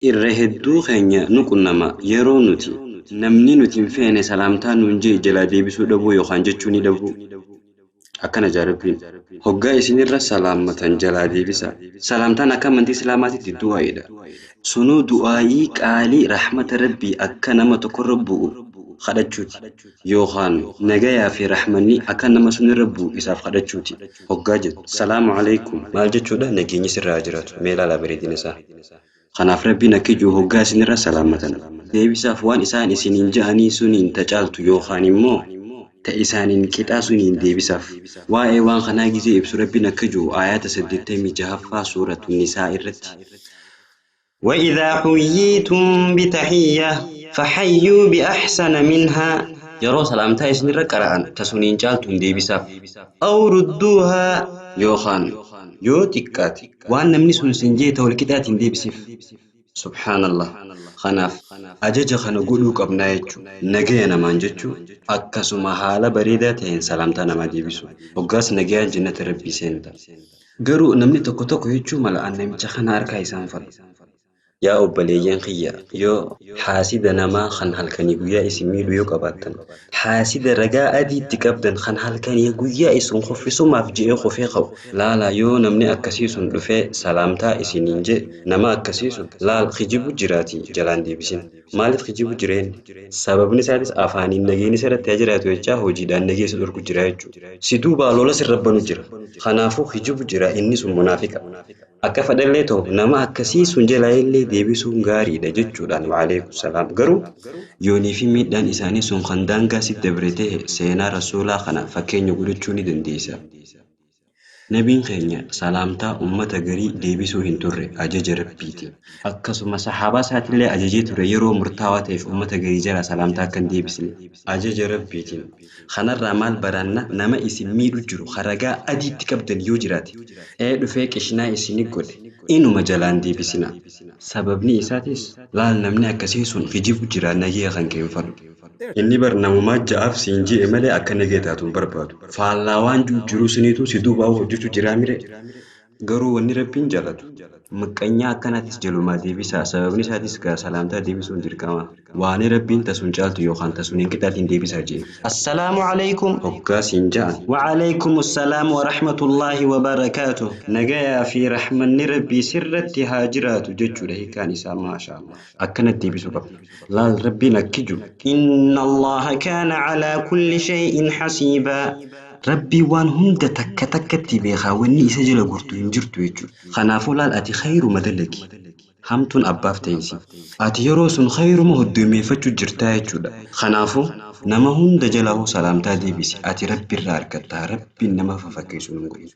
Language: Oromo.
Irrehedduu keenya nuqunnama yeroo nuti namni nuti hin feene salaamtaa nuun jee jalaa deebisuu dhabuu yookaan jechuu ni dhabuu. Akkana jaarabbiin hoggaa isinirra salaammatan jalaa deebisa. Salaamtaan akka amantii islaamaatitti du'aa'idha. Sunuu du'aa'ii qaalii rahmata rabbii akka nama tokkorra bu'u kadhachuuti. Yookaan nagayaa fi rahmanni akka nama sunirra bu'u isaaf kadhachuuti. Hoggaa jedhu salaamu alaikum maal jechuudha nageenyi sirraa jiraatu mee ilaalaa bareedina isaa. Kanaaf rabbiin akka ijoo hoggaa isinirra salaammatan. Deebisaaf waan isaan isiniin ja'anii suniin tacaaltu yookaan immoo تأسانين كتاسونين دي بسف وان خنا جزء بسورة بنكجو آيات سدتي مجهفة سورة النساء الرت وإذا حييتم بتحية فحيوا بأحسن منها يرو سلامتا اسنر قران تسونين جالتون دي بسف أو ردوها يوخان يو تكات وان نمني سنجي تول كتاتين دي بسف سبحان الله خناف أجج خنا قولوا قبنا يجو نجينا ما نجتو أكسو حالة بريدة تين سلامتنا ما ديبسو وقاس نجيا جنة ربي سنتا قرو نمني تكو تكو يجو ملا أن نمجي خنا أركاي سانفر يا أبليين خيا يو حاسد نما خن هالكني قويا اسمي ليو قباتن حاسد رجاء أدي تكبدن خن هالكني قويا اسم خفيسو ما فجئ خفيقو لا يو نمني أكسيسون دفع سلامتا اسنينجي نما أكسيسون لا خجيبو جراتي جلان دي بسين مالت خجيبو جرين سبب نسادس أفاني نجيني سرت تجرات وجه وجدان نجي سدور كجراجو سيدو بالولا سربنا جرا خنافو خجيبو جرا إني سو منافقة أكفد اللي تو نما أكسيسون جلايلي deebisuun gaariidha jechuudhaan waalaikum salaam garuu yoonii fi miidhaan isaanii sun kan daangaa sitti dabalatee seenaa rasuulaa kana fakkeenya godhachuu ni dandeessa. Nabiin keenya salaamtaa ummata garii deebisuu hin turre ajaja rabbiiti. Akkasuma sahaabaa isaatillee ajajee ture yeroo murtaawaa ta'eef ummata garii jala salaamtaa kan deebisne ajaja rabbiitiin. Kanarraa maal baranna nama isin miidhu jiru haragaa adiitti qabdan yoo jiraate dhufee qishnaa isinii godhe inuma jalaan deebisina. Sababni isaatis laal namni akkasii sun kijibu jira nagee kan keenfadhu. Inni bar namumaa ja'aaf siin ji'e malee akka nagee taatuun barbaadu. Faallaa waan jiru suniitu si duubaa hojjetu jira mire. Garuu wanni rabbiin jaalatu miqqanyaa akkanaatis jalumaa deebisaa sababni isaatis gaa salaamtaa deebisuun dirqama. Waan rabbiin tasuun caaltu yookaan tasuun hin qixaatiin deebisaa jee. Assalaamu alaikum hoggaa siin ja'an. Wa alaikum assalaam wa rahmatullahi wa barakaatuh. Nagayaa fi rahmanni rabbii sirratti haa jiraatu jechuudha hiikaan isaa maashaallah. Akkanatti deebisuu qabna. Laal rabbiin akkiju. Inna allaha kaana calaa kulli shay'in hasiibaa. ربي وان هند تك تك تبيخا وني إسجل قرطو ينجرتو يجو خنافو لال أتي خير مدلك همتون أباف تيسي أتي يروسون خير مهدو ميفتو جرتا يجو خنافو نما هند جلاو سلامتا دي بيسي أتي ربي الراركتا ربي نما ففكيسو نقول